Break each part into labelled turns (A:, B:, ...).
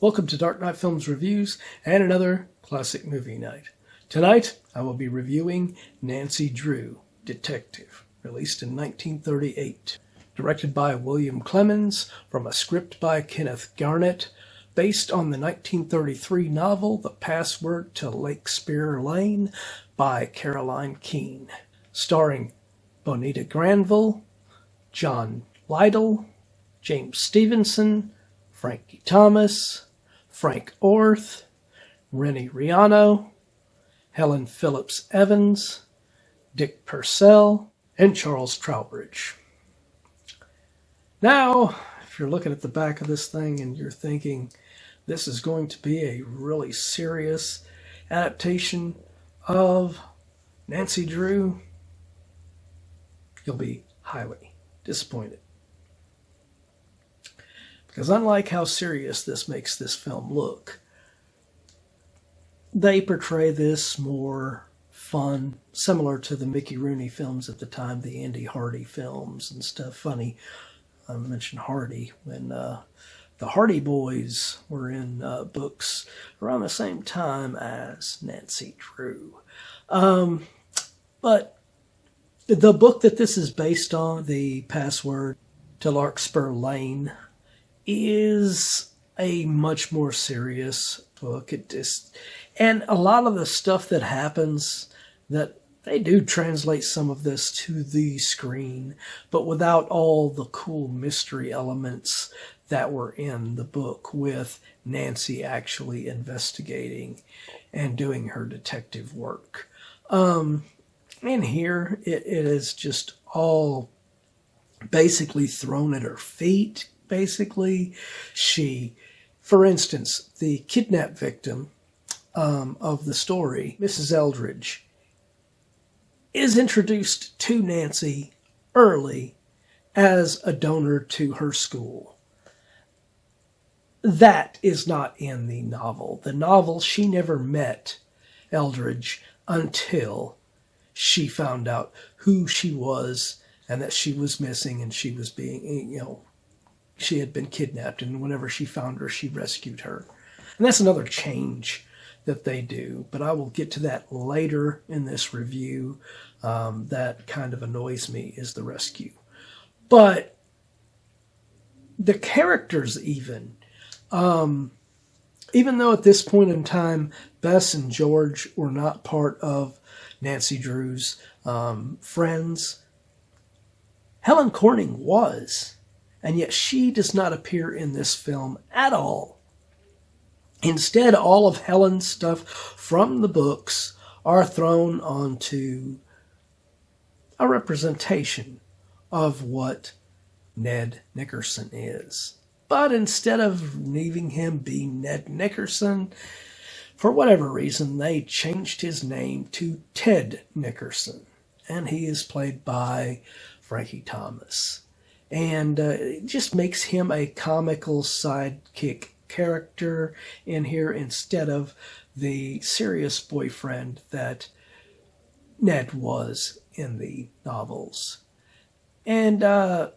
A: Welcome to Dark Knight Films Reviews and another classic movie night. Tonight, I will be reviewing Nancy Drew, Detective, released in 1938. Directed by William Clemens, from a script by Kenneth Garnett, based on the 1933 novel The Password to Lakespire Lane by Caroline Keene. Starring Bonita Granville, John Litel, James Stephenson, Frankie Thomas, Frank Orth, Renie Riano, Helena Philips Evans, Dick Purcell, and Charles Trowbridge. Now, if you're looking at the back of this thing and you're thinking this is going to be a really serious adaptation of Nancy Drew, you'll be highly disappointed. Because unlike how serious this makes this film look, they portray this more fun, similar to the Mickey Rooney films at the time, the Andy Hardy films and stuff. Funny, I mentioned Hardy when the Hardy Boys were in books around the same time as Nancy Drew. But the book that this is based on, The Password to Larkspur Lane, is a much more serious book. And a lot of the stuff that happens, that they do translate some of this to the screen, but without all the cool mystery elements that were in the book, with Nancy actually investigating and doing her detective work. In here, it is just all basically thrown at her feet. Basically, for instance, the kidnap victim of the story, Mrs. Eldridge, is introduced to Nancy early as a donor to her school. That is not in the novel. The novel, she never met Eldridge until she found out who she was and that she was missing and she was being, she had been kidnapped, and whenever she found her, she rescued her. And that's another change that they do, but I will get to that later in this review. That kind of annoys me, is the rescue. But the characters even though at this point in time, Bess and George were not part of Nancy Drew's friends, Helen Corning was. And yet she does not appear in this film at all. Instead, all of Helen's stuff from the books are thrown onto a representation of what Ned Nickerson is. But instead of leaving him be Ned Nickerson, for whatever reason, they changed his name to Ted Nickerson. And he is played by Frankie Thomas. And it just makes him a comical sidekick character in here instead of the serious boyfriend that Ned was in the novels. And the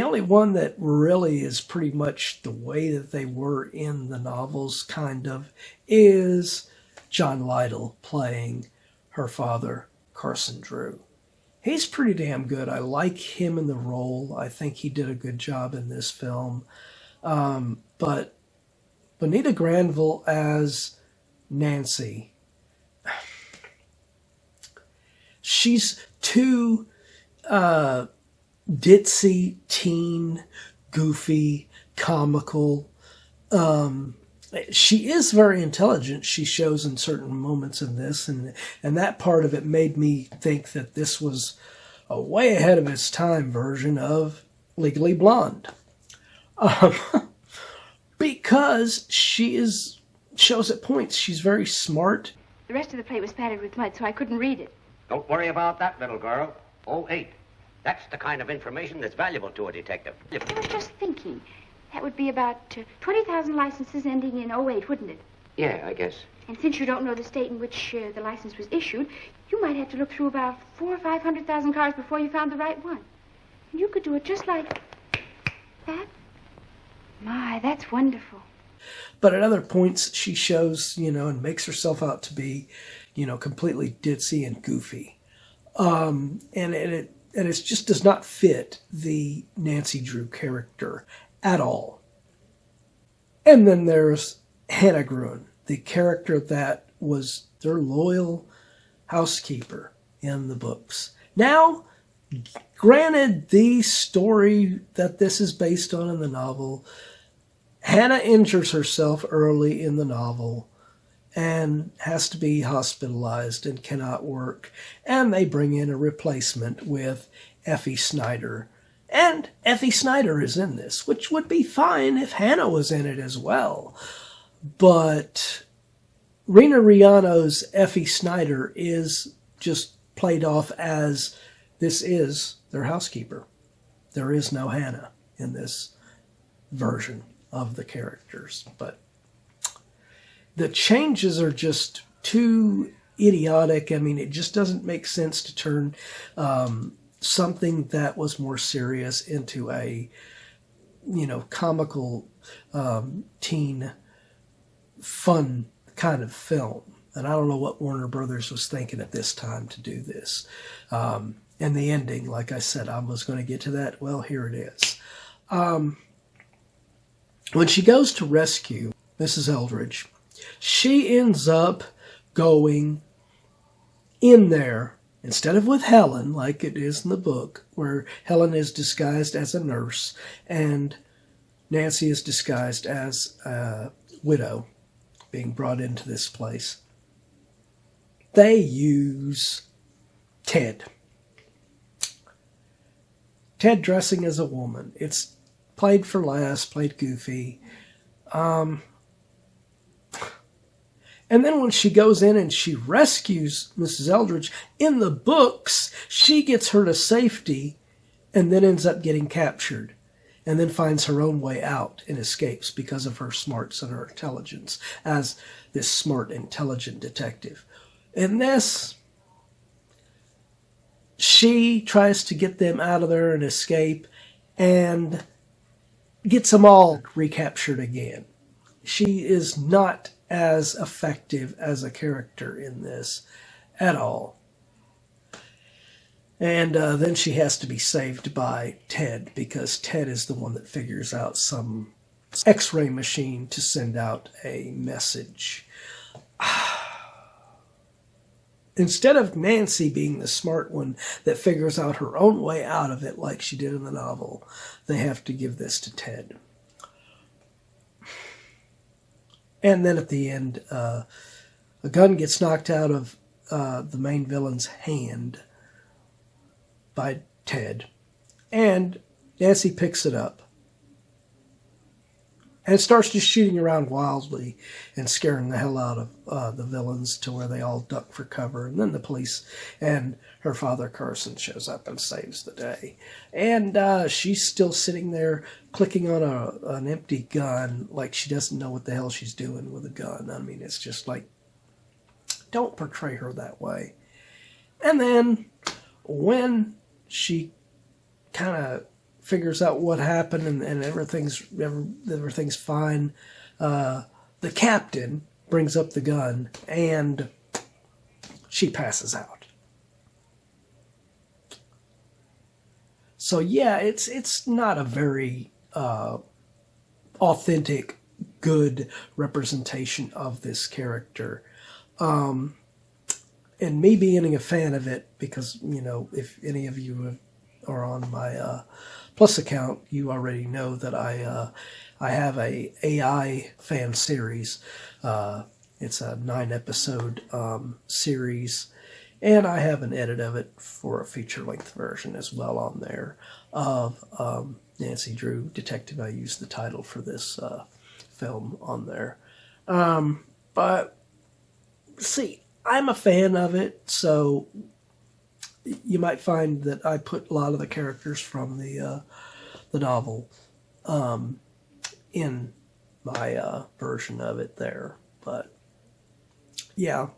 A: only one that really is pretty much the way that they were in the novels, kind of, is John Litel playing her father, Carson Drew. He's pretty damn good. I like him in the role. I think he did a good job in this film. But Bonita Granville as Nancy, she's too ditzy, teen, goofy, comical. She is very intelligent, she shows in certain moments in this, and that part of it made me think that this was a way ahead of its time version of Legally Blonde. Because shows at points she's very smart.
B: The rest of the plate was spattered with mud, so I couldn't read it.
C: Don't worry about that, little girl. 08. That's the kind of information that's valuable to a detective.
B: I was just thinking. That would be about 20,000 licenses ending in 08, wouldn't it?
C: Yeah, I guess.
B: And since you don't know the state in which the license was issued, you might have to look through about 400,000 or 500,000 cars before you found the right one. And you could do it just like that. My, that's wonderful.
A: But at other points, she shows, and makes herself out to be, completely ditzy and goofy. And it just does not fit the Nancy Drew character at all. And then there's Hannah Gruen, the character that was their loyal housekeeper in the books. Now, granted, the story that this is based on in the novel, Hannah injures herself early in the novel and has to be hospitalized and cannot work. And they bring in a replacement with Effie Snyder. And Effie Snyder is in this, which would be fine if Hannah was in it as well. But Renie Riano's Effie Snyder is just played off as this is their housekeeper. There is no Hannah in this version of the characters. But the changes are just too idiotic. I mean, it just doesn't make sense to turn something that was more serious into a, comical, teen, fun kind of film. And I don't know what Warner Brothers was thinking at this time to do this. And the ending, like I said, I was going to get to that. Well, here it is. When she goes to rescue Mrs. Eldridge, she ends up going in there, instead of with Helen, like it is in the book, where Helen is disguised as a nurse and Nancy is disguised as a widow being brought into this place. They use Ted. Ted dressing as a woman. It's played for laughs, played goofy. And then when she goes in and she rescues Mrs. Eldridge, in the books, she gets her to safety and then ends up getting captured and then finds her own way out and escapes because of her smarts and her intelligence as this smart, intelligent detective. In this, she tries to get them out of there and escape and gets them all recaptured again. She is not as effective as a character in this at all. And then she has to be saved by Ted, because Ted is the one that figures out some X-ray machine to send out a message. Instead of Nancy being the smart one that figures out her own way out of it like she did in the novel, they have to give this to Ted. And then at the end, a gun gets knocked out of the main villain's hand by Ted. And Nancy picks it up and starts just shooting around wildly and scaring the hell out of the villains to where they all duck for cover. And then the police and her father, Carson, shows up and saves the day. And she's still sitting there clicking on an empty gun like she doesn't know what the hell she's doing with a gun. I mean, it's just like, don't portray her that way. And then when she kind of figures out what happened and everything's fine, the captain brings up the gun and she passes out. So yeah, it's not a very authentic, good representation of this character. And me being a fan of it, because, if any of you are on my Plus account, you already know that I have a AI fan series. It's a 9-episode series, and I have an edit of it for a feature-length version as well on there of Nancy Drew, Detective. I used the title for this film on there. But, see, I'm a fan of it, so you might find that I put a lot of the characters from the novel in my version of it there. But yeah,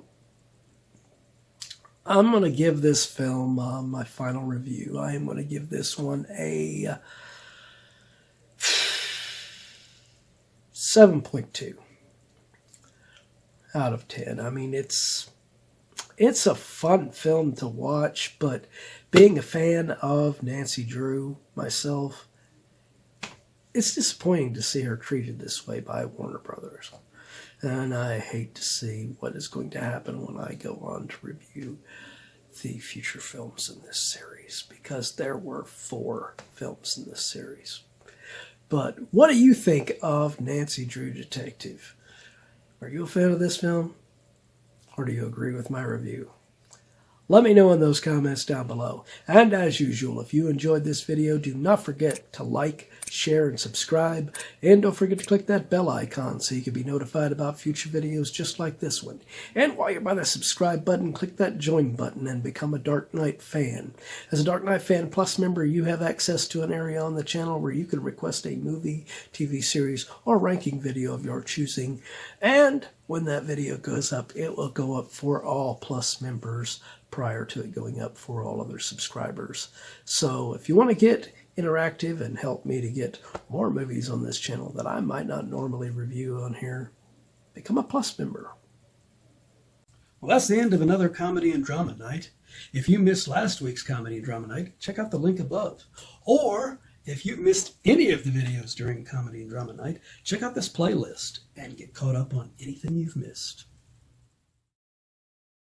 A: I'm going to give this film my final review. I am going to give this one a 7.2 out of 10. I mean, it's a fun film to watch, but being a fan of Nancy Drew myself, it's disappointing to see her treated this way by Warner Brothers. And I hate to see what is going to happen when I go on to review the future films in this series, because there were 4 films in this series. But what do you think of Nancy Drew Detective? Are you a fan of this film? Or do you agree with my review? Let me know in those comments down below. And as usual, if you enjoyed this video, do not forget to like, share, and subscribe. And don't forget to click that bell icon so you can be notified about future videos just like this one. And while you're by the subscribe button, click that join button and become a Dark Knight fan. As a Dark Knight Fan Plus member, you have access to an area on the channel where you can request a movie, TV series, or ranking video of your choosing. And when that video goes up, it will go up for all Plus members prior to it going up for all other subscribers. So if you want to get interactive and help me to get more movies on this channel that I might not normally review on here, become a Plus member. Well, that's the end of another Comedy and Drama Night. If you missed last week's Comedy and Drama Night, check out the link above. Or if you missed any of the videos during Comedy and Drama Night, check out this playlist and get caught up on anything you've missed.